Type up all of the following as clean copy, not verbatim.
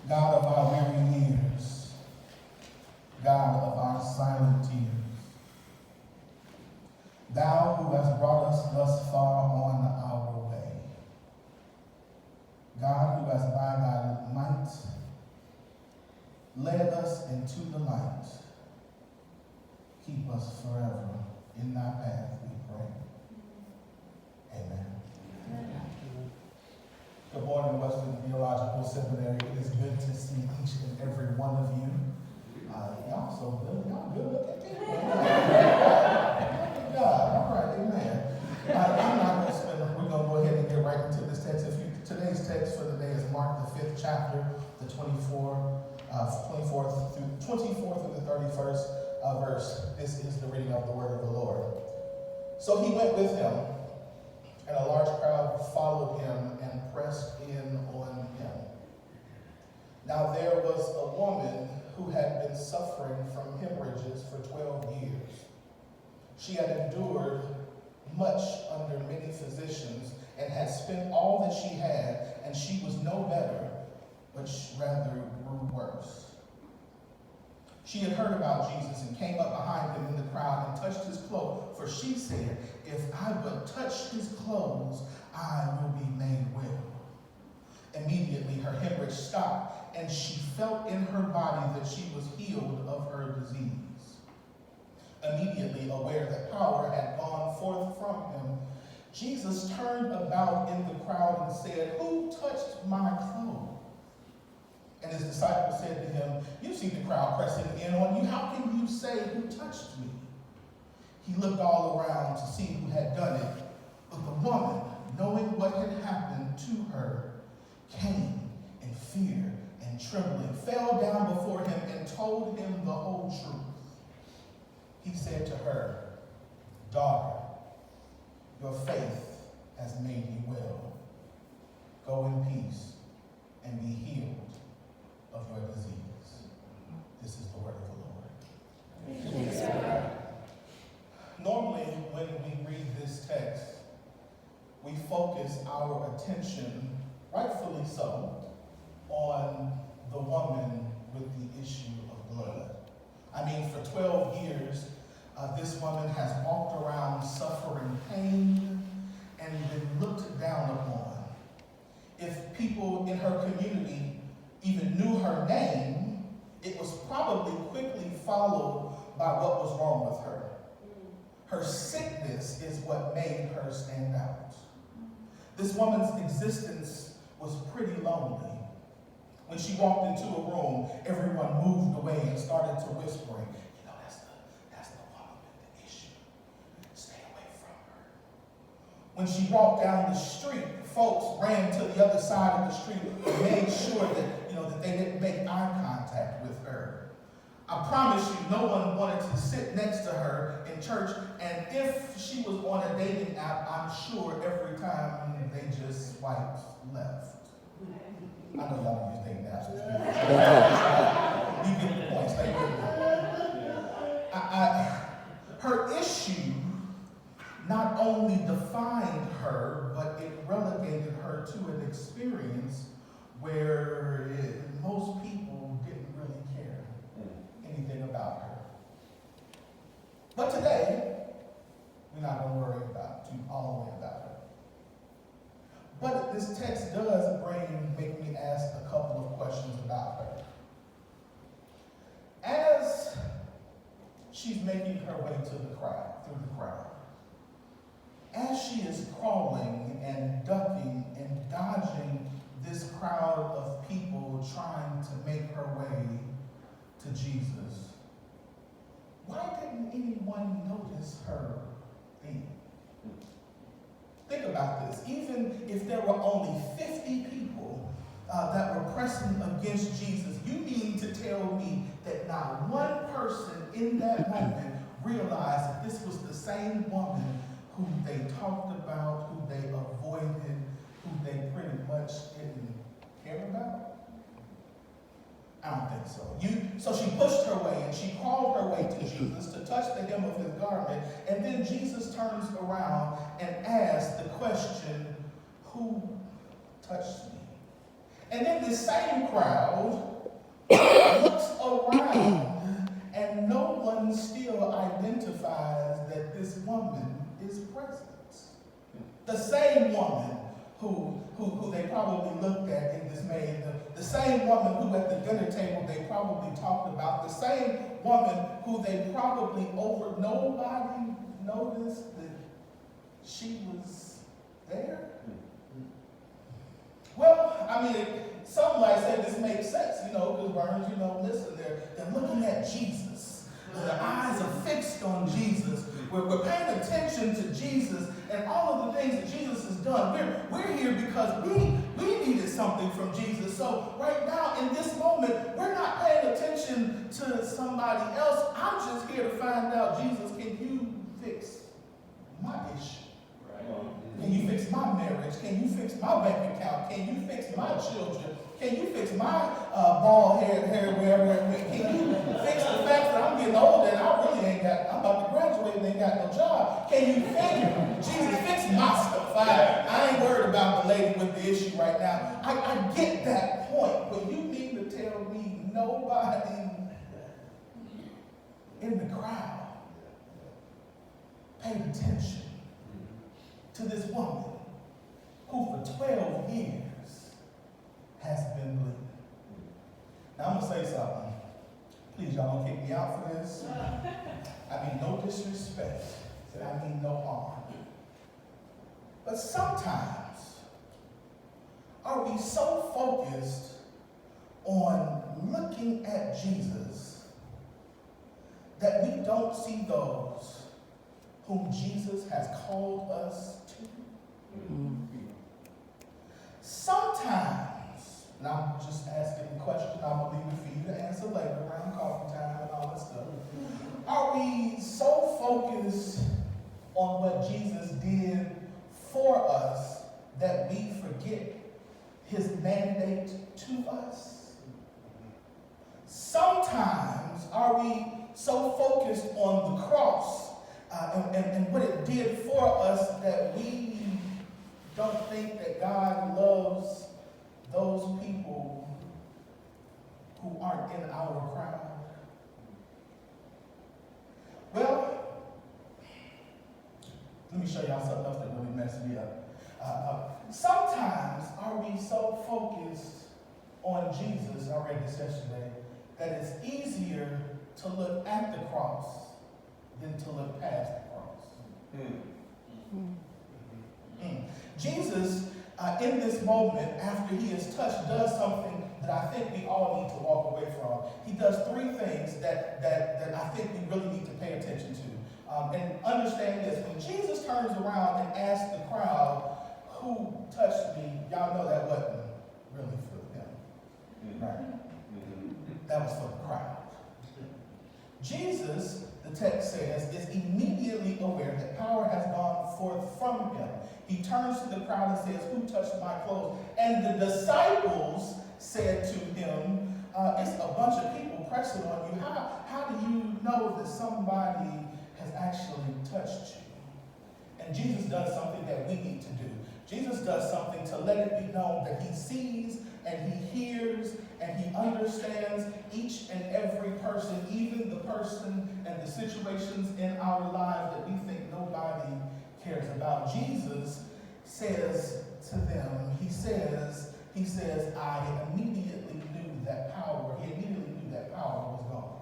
God of our weary years, God of our silent tears, Thou who hast brought us thus far on our way, God who has by thy might led us into the light, keep us forever in thy path, we pray. Amen. Good morning, Western Theological Seminary. It is good to see each and every one of you. Y'all so good. Y'all good. Look at me. God. All right, amen. I'm not going to spend, we're going to go ahead and get right into this text. Today's text for the day is Mark, the 5th chapter, the 24th through the 31st verse. This is the reading of the word of the Lord. So he went with him, and a large crowd followed him and pressed in on him. Now there was a woman who had been suffering from hemorrhages for 12 years. She had endured much under many physicians and had spent all that she had, and she was no better, but rather grew worse. She had heard about Jesus and came up behind him in the crowd and touched his cloak, for she said, "If I but touch his clothes, I will be made well." Immediately her hemorrhage stopped, and she felt in her body that she was healed of her disease. Immediately aware that power had gone forth from him, Jesus turned about in the crowd and said, "Who touched my clothes?" And his disciples said to him, "You see the crowd pressing in on you. How can you say, 'Who touched me?'" He looked all around to see who had done it. But the woman, knowing what had happened to her, came in fear and trembling, fell down before him and told him the whole truth. He said to her, "Daughter, your faith has made you well. Go in peace and be healed of your disease." This is the word of the Lord. Yes. Normally, when we read this text, we focus our attention, rightfully so, on the woman with the issue of blood. I mean, for 12 years, this woman has walked around suffering pain and been looked down upon. If people in her community even knew her name, it was probably quickly followed by what was wrong with her. Her sickness is what made her stand out. This woman's existence was pretty lonely. When she walked into a room, everyone moved away and started to whispering, that's the woman with the issue. Stay away from her. When she walked down the street, folks ran to the other side of the street and made sure that they didn't make eye contact with her. I promise you, no one wanted to sit next to her in church, and if she was on a dating app, I'm sure every time they just swiped left. I know y'all don't use dating apps. You get the point. Stay with me. Her issue not only defined her, but it relegated her to an experience where most people didn't really care anything about her. But today, we're not going to worry about all the way about her. But this text does make me ask a couple of questions about her. As she's making her way through the crowd, as she is crawling and ducking and dodging this crowd of people trying to make her way to Jesus, why didn't anyone notice her then? Think about this. Even if there were only 50 people that were pressing against Jesus, you mean to tell me that not one person in that moment realized that this was the same woman who they talked about, who they avoided, who they pretty much didn't care about? I don't think so. So she pushed her way and she crawled her way to Jesus to touch the hem of his garment, and then Jesus turns around and asks the question, "Who touched me?" And then this same crowd looks around and no one still identifies that this woman is present. The same woman who they probably looked at in dismay, the same woman who at the dinner table they probably talked about, the same woman who they probably nobody noticed that she was there. Well, I mean, some might say this makes sense, because Burns, listen, they're looking at Jesus. Their eyes are fixed on Jesus. We're paying attention to Jesus and all of the things that Jesus has done. We're here because we needed something from Jesus. So right now, in this moment, we're not paying attention to somebody else. I'm just here to find out, Jesus, can you fix my issue? Can you fix my marriage? Can you fix my bank account? Can you fix my children? Can you fix my bald hair wherever? Can you fix the fact that I'm getting older and I'm about to graduate and ain't got no job? Can you Jesus, fix my stuff? I ain't worried about the lady with the issue right now. I get that point, but you mean to tell me nobody in the crowd paid attention to this woman who for 12 years has been bleeding? Now I'm going to say something. Please, y'all don't kick me out for this. I mean no disrespect. I mean no harm. But sometimes are we so focused on looking at Jesus that we don't see those whom Jesus has called us to? Sometimes, and I'm just asking the question, I'm going to leave it for you to answer later around coffee time and all that stuff. Are we so focused on what Jesus did for us that we forget his mandate to us? Sometimes are we so focused on the cross and what it did for us that we don't think that God loves those people who aren't in our crowd? Well, let me show y'all something else that really messed me up. Sometimes are we so focused on Jesus, I read this yesterday, that it's easier to look at the cross than to look past the cross. Jesus, in this moment, after he is touched, does something that I think we all need to walk away from. He does three things that I think we really need to pay attention to. And understand this, when Jesus turns around and asks the crowd, who touched me? Y'all know that wasn't really for him. Right? That was for the crowd. Jesus, the text says, is immediately aware that power has gone forth from him. He turns to the crowd and says, who touched my clothes? And the disciples said to him, it's a bunch of people pressing on you. How do you know that somebody has actually touched you? And Jesus does something that we need to do. Jesus does something to let it be known that he sees and he hears and he understands each and every person, even the person and the situations in our lives that we think nobody cares about. Jesus says to them, he says, I immediately knew that power. He immediately knew that power was gone.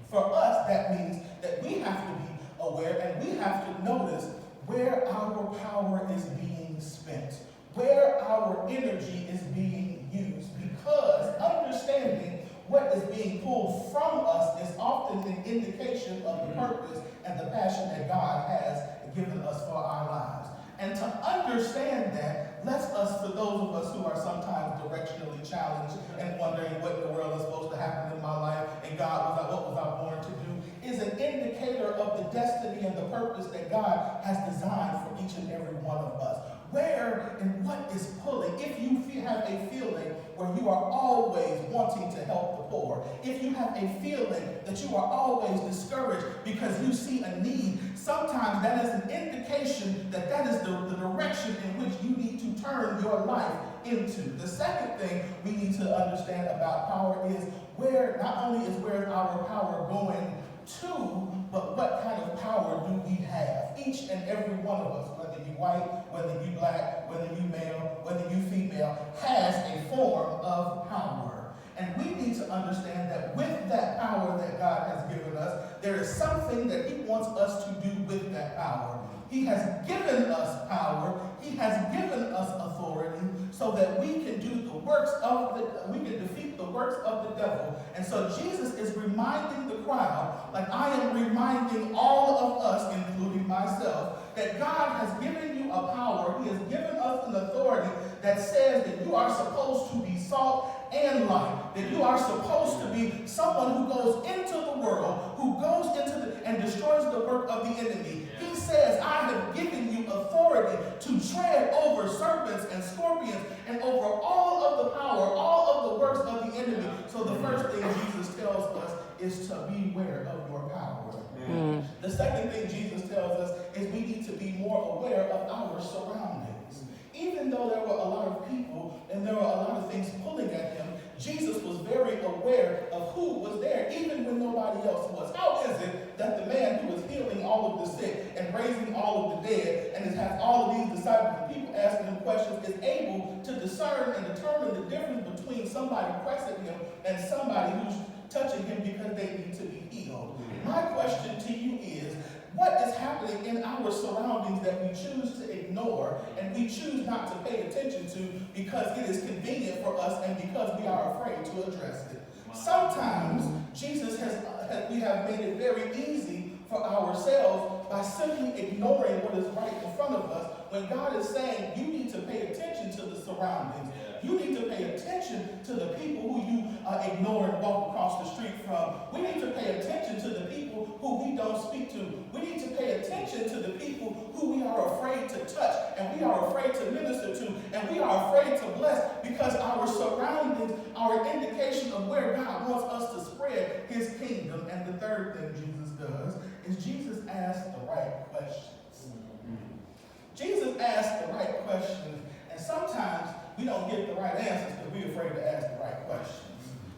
For us, that means that we have to be aware and we have to notice where our power is being spent, where our energy is being used, because understanding what is being pulled from us is often an indication of the purpose and the passion that God has given us for our lives. And to understand that lets us, for those of us who are sometimes directionally challenged and wondering what in the world is supposed to happen in my life, and God, what was I born to do, is an indicator of the destiny and the purpose that God has designed for each and every one of us. Where and what is pulling? If you have a feeling where you are always wanting to help the poor, if you have a feeling that you are always discouraged because you see a need, sometimes that is an indication that that is the direction in which you need to turn your life into. The second thing we need to understand about power is not only is where our power going to, but what kind of power do we have? Each and every one of us, whether you white, whether you black, whether you male, whether you female, has a form of power. And we need to understand that with that power that God has given us, there is something that he wants us to do with that power. He has given us power. He has given us authority so that we can do the works we can defeat the works of the devil. And so Jesus is reminding the crowd, like I am reminding all of us, including myself, that God has given you a power. He has given us an authority that says that you are supposed to be salt and light, that you are supposed to be someone who goes into the world, who goes and destroys the work of the enemy. He says, I have given you authority to tread over serpents and scorpions and over all of the power, all of the works of the enemy. So the first thing Jesus tells us is to beware of your power. The second thing Jesus tells us is we need to be more aware of our surroundings. Even though there were a lot of people and there were a lot of things pulling at him, Jesus was very aware of who was there, even when nobody else was. How is it that the man who was healing all of the sick and raising all of the dead and has all of these disciples and people asking him questions is able to discern and determine the difference between somebody pressing him and somebody who's touching him because they need to be healed? My question to you is, what is happening in our surroundings that we choose to ignore and we choose not to pay attention to because it is convenient for us and because we are afraid to address it? Sometimes we have made it very easy for ourselves by simply ignoring what is right in front of us when God is saying you need to pay attention to the surroundings. You need to pay attention to the people who you ignore and walk across the street from. We need to pay attention to the people who we don't speak to. We need to pay attention to the people who we are afraid to touch and we are afraid to minister to and we are afraid to bless because our surroundings are an indication of where God wants us to spread his kingdom. And the third thing Jesus does is Jesus asks the right questions. Jesus asks the right questions, and sometimes we don't get the right answers because we're afraid to ask the right questions.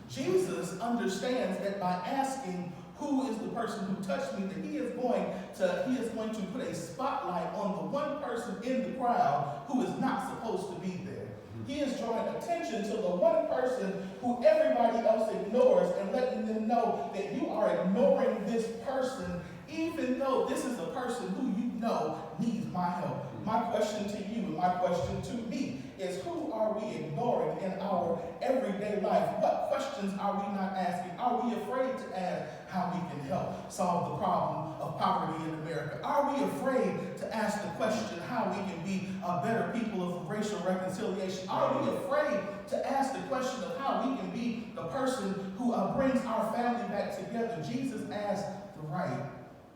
Jesus understands that by asking who is the person who touched me, that he is going to put a spotlight on the one person in the crowd who is not supposed to be there. He is drawing attention to the one person who everybody else ignores and letting them know that you are ignoring this person even though this is a person who you know needs my help. My question to you and my question to me is, who are we ignoring in our everyday life? What questions are we not asking? Are we afraid to ask how we can help solve the problem of poverty in America? Are we afraid to ask the question how we can be better people of racial reconciliation? Are we afraid to ask the question of how we can be the person who brings our family back together? Jesus asked the right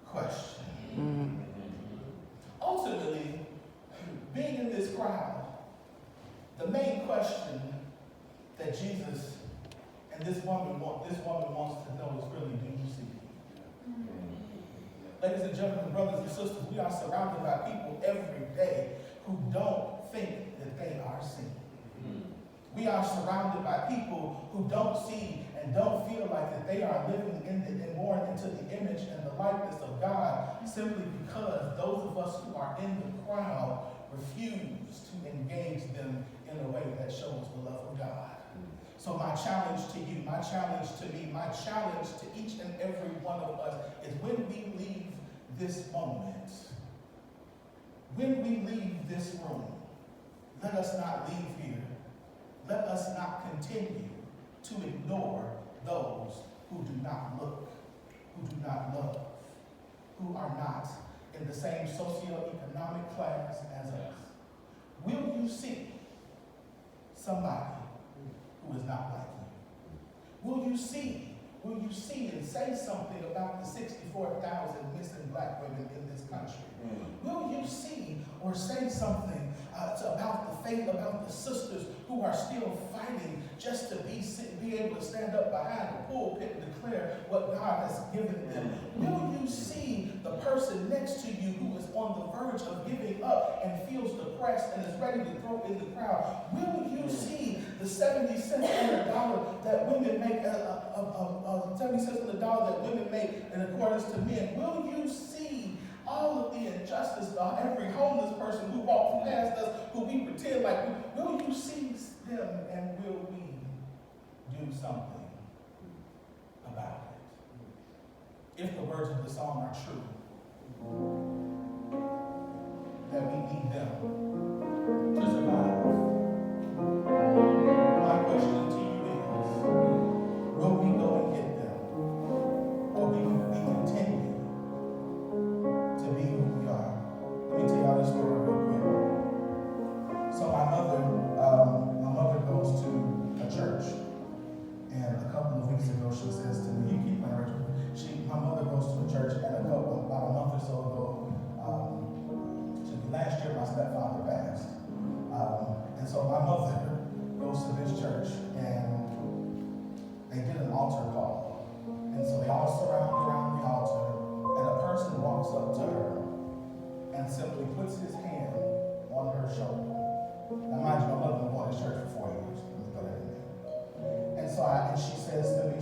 question. Ultimately, being in this crowd, the main question that Jesus and this woman wants to know is really, do you see me? Ladies and gentlemen, brothers and sisters, we are surrounded by people every day who don't think that they are seen. We are surrounded by people who don't see and don't feel like that they are living and born into the image and the likeness of God simply because those of us who are in the crowd refuse to engage them in a way that shows the love of God. So my challenge to you, my challenge to me, my challenge to each and every one of us is when we leave this moment, when we leave this room, let us not leave here. Let us not continue to ignore those who do not look, who do not love, who are not in the same socioeconomic class as us. Will you see somebody who is not like you? Will you see and say something about the 64,000 missing black women in this country? Will you see or say something about the faith, about the sisters who are still fighting just to be be able to stand up behind the pulpit and declare what God has given them? Will you see the person next to you who is on the verge of giving up and feels depressed and is ready to throw in the crowd? Will you see the 70 cents on the dollar that women make, 70 cents on the dollar that women make in accordance to men? Will you see all of the injustice, every homeless person who walks past us, who we pretend like, will you see them and will we do something about it? If the words of the song are true, that we need them to survive. My question to you is, will we go and get them? Or will we continue to be who we are? Let me tell y'all this story real quick. So my mother goes to a church, and a couple of weeks ago she says to me, you keep my Rachel. My mother goes to a church, and about a month or so ago, last year my stepfather passed. And so my mother goes to this church, and they did an altar call. And so they all surround around the altar, and a person walks up to her and simply puts his hand on her shoulder. Now mind you, my mother been going to church for 4 years. Let me throw that in there. And so she says to me,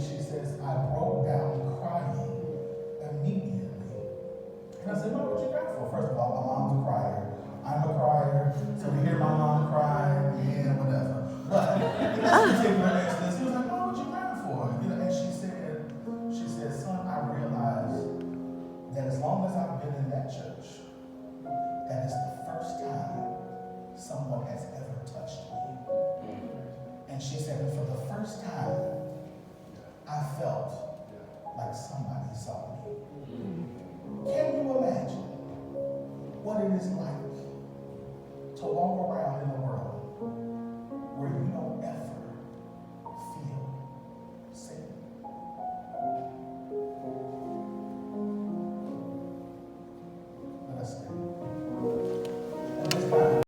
I broke down crying immediately. And I said, Mom, what you crying for? First of all, my mom's a crier. I'm a crier, so to hear my mom cry, yeah, whatever. But in this particular instance, he was like, Mom, what you crying for? And she said, son, I realized that as long as I've been in that church, that is the first time someone has ever touched me. And she said, and for the first time, I felt like somebody saw me. Can you imagine what it is like to walk around in a world where you don't ever feel safe? Let us stand.